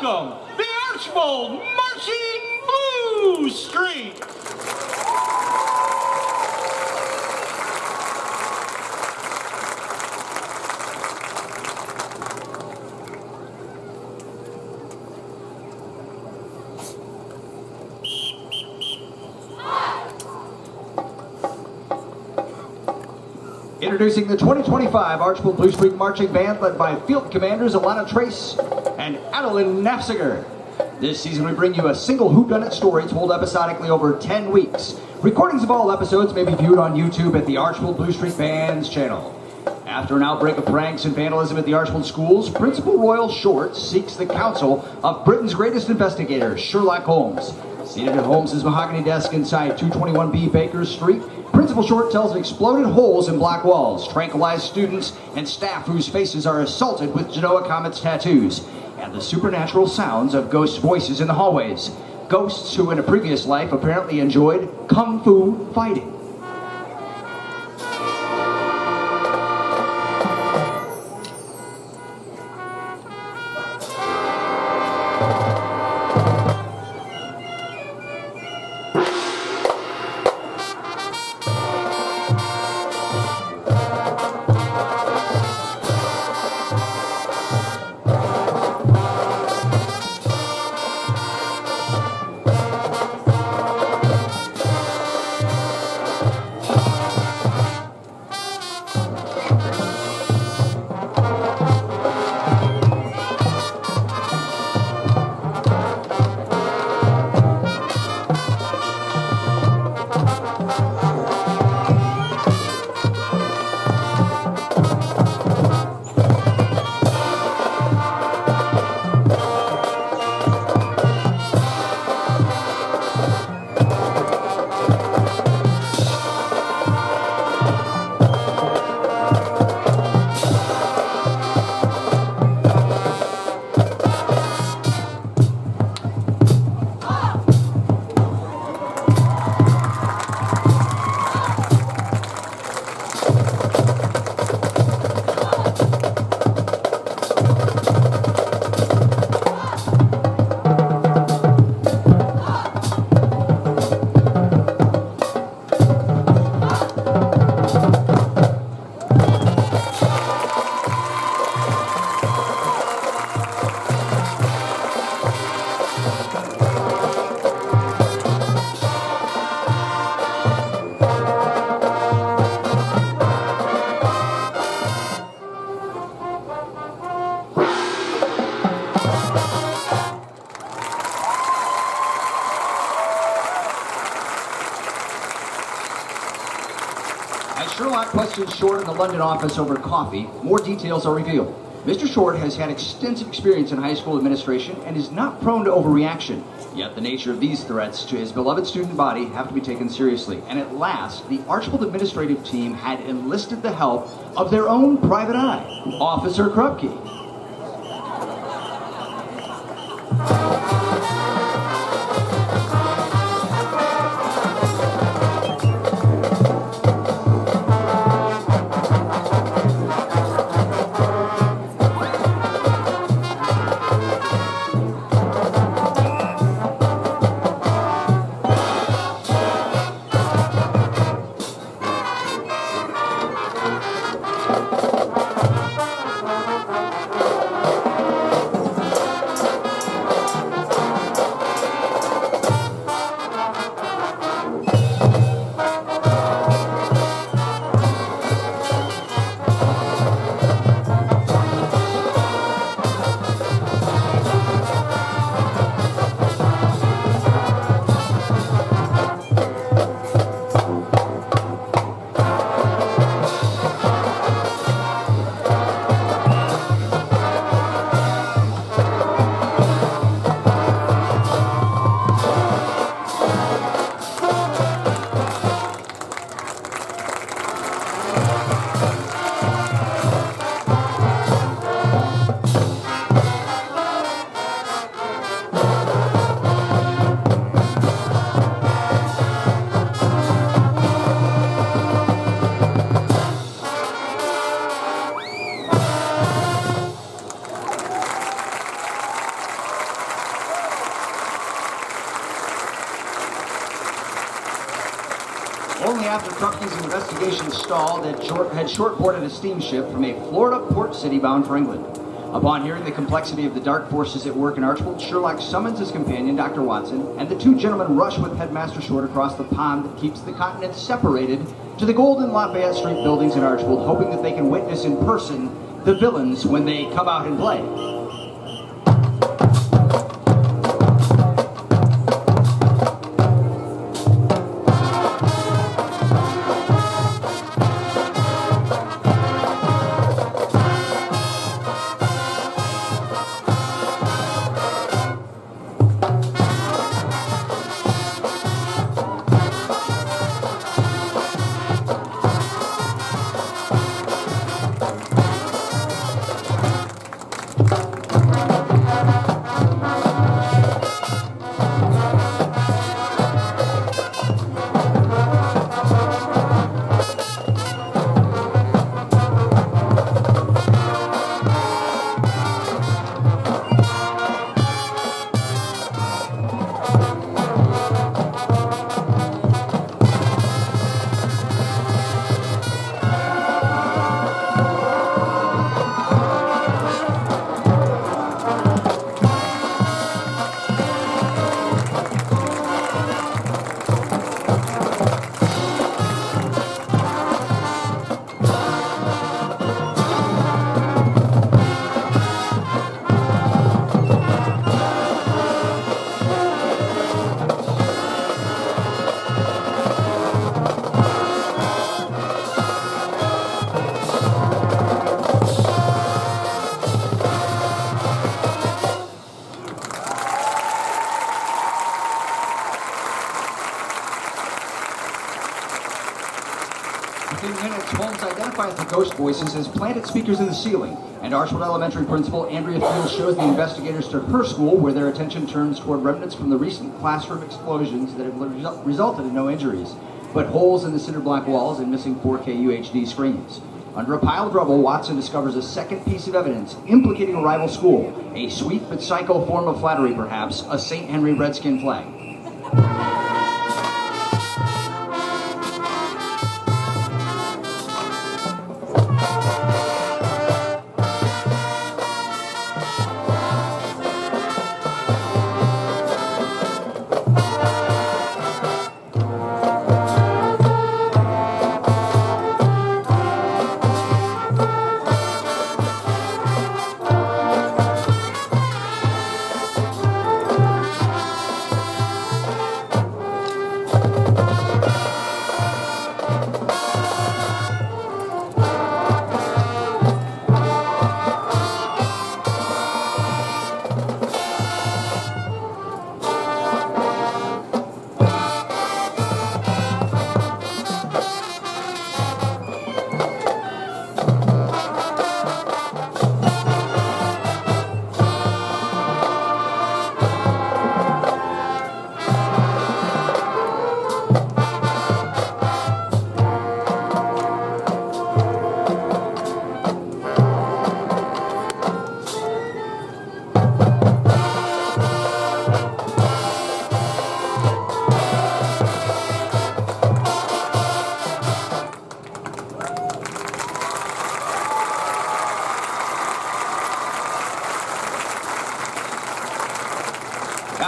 welcome the Archbold Marching Blue Streak. Introducing the 2025 Archbold Blue Streak Marching Band, led by Field Commanders Alana Trace and Adeline Nafziger. This season we bring you a single whodunit story told episodically over 10 weeks. Recordings of all episodes may be viewed on YouTube at the Archbold Blue Streak Band's channel. After an outbreak of pranks and vandalism at the Archbold schools, Principal Royal Short seeks the counsel of Britain's greatest investigator, Sherlock Holmes. Seated at Holmes' mahogany desk inside 221B Baker Street, Principal Short tells of exploded holes in block walls, tranquilized students and staff whose faces are assaulted with Genoa Comet's tattoos, and the supernatural sounds of ghost voices in the hallways. Ghosts who in a previous life apparently enjoyed kung fu fighting. Sherlock questions Short in the London office over coffee. More details are revealed. Mr. Short has had extensive experience in high school administration and is not prone to overreaction. Yet the nature of these threats to his beloved student body have to be taken seriously. And at last, the Archbold administrative team had enlisted the help of their own private eye, Officer Krupke. investigation stalled had shortboarded a steamship from a Florida port city bound for England. Upon hearing the complexity of the dark forces at work in Archbold, Sherlock summons his companion, Dr. Watson, and the two gentlemen rush with Headmaster Short across the pond that keeps the continent separated to the Golden Lafayette Street buildings in Archbold, hoping that they can witness in person the villains when they come out and play. Within minutes, Holmes identifies the ghost voices as planted speakers in the ceiling, and Archwood Elementary Principal Andrea Fields shows the investigators to her school, where their attention turns toward remnants from the recent classroom explosions that have resulted in no injuries, but holes in the cinder block walls and missing 4K UHD screens. Under a pile of rubble, Watson discovers a second piece of evidence implicating a rival school, a sweet but psycho form of flattery perhaps, a St. Henry Redskin flag.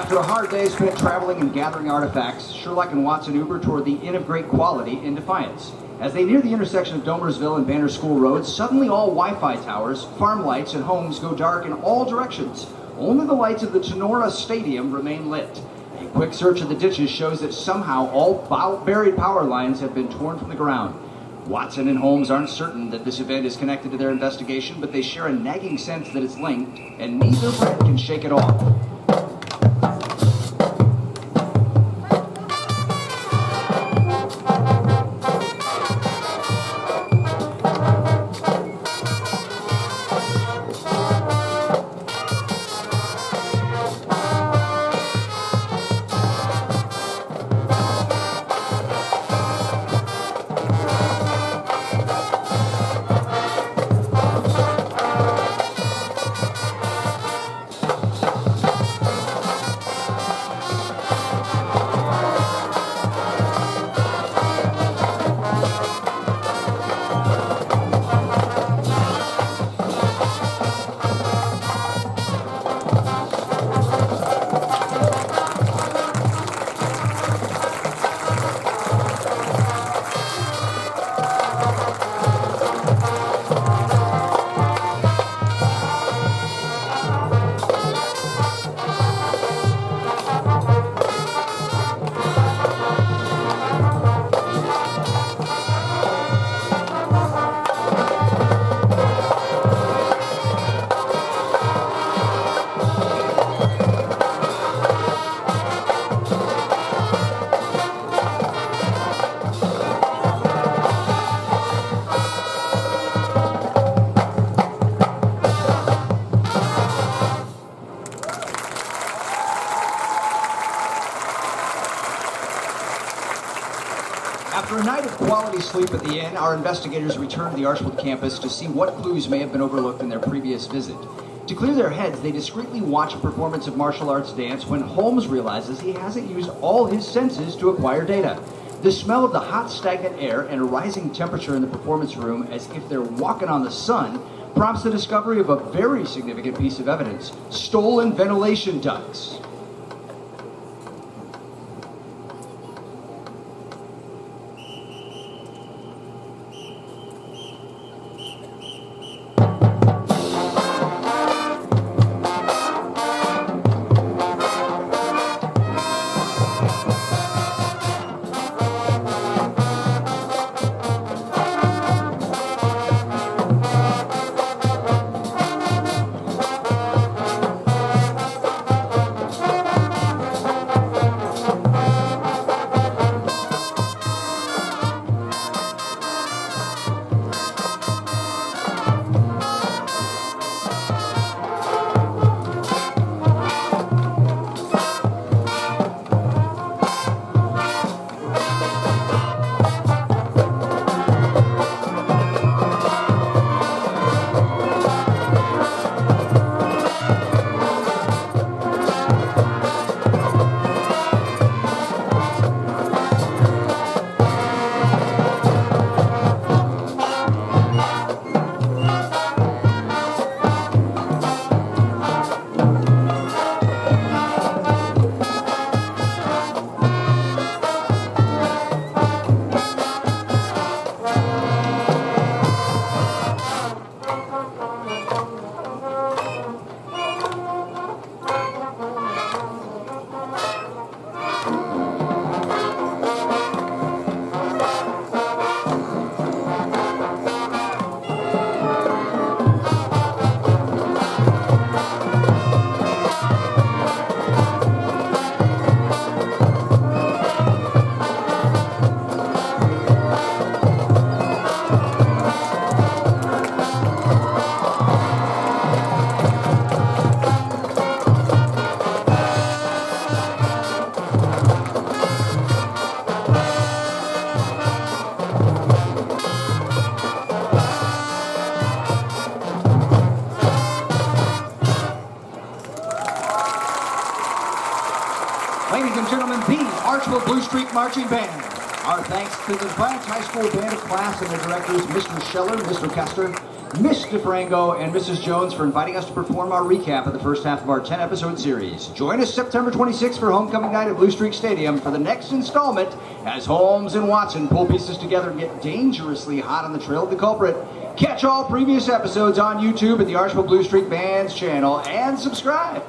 After a hard day spent traveling and gathering artifacts, Sherlock and Watson Uber toward the Inn of Great Quality in Defiance. As they near the intersection of Domersville and Banner School Road, suddenly all Wi-Fi towers, farm lights, and homes go dark in all directions. Only the lights of the Tenora Stadium remain lit. A quick search of the ditches shows that somehow all buried power lines have been torn from the ground. Watson and Holmes aren't certain that this event is connected to their investigation, but they share a nagging sense that it's linked, and neither friend can shake it off. sleep at the inn, our investigators return to the Archbold campus to see what clues may have been overlooked in their previous visit. To clear their heads, they discreetly watch a performance of martial arts dance when Holmes realizes he hasn't used all his senses to acquire data. The smell of the hot, stagnant air and a rising temperature in the performance room, as if they're walking on the sun, prompts the discovery of a very significant piece of evidence: stolen ventilation ducts. Ladies and gentlemen, the Archbold Blue Streak Marching Band. Our thanks to the Defiance High School Band of Class and their directors, Mr. Scheller, Mr. Kester, Ms. DeFranco, and Mrs. Jones for inviting us to perform our recap of the first half of our 10-episode series. Join us September 26th for homecoming night at Blue Streak Stadium for the next installment as Holmes and Watson pull pieces together and get dangerously hot on the trail of the culprit. Catch all previous episodes on YouTube at the Archbold Blue Streak Band's channel and subscribe.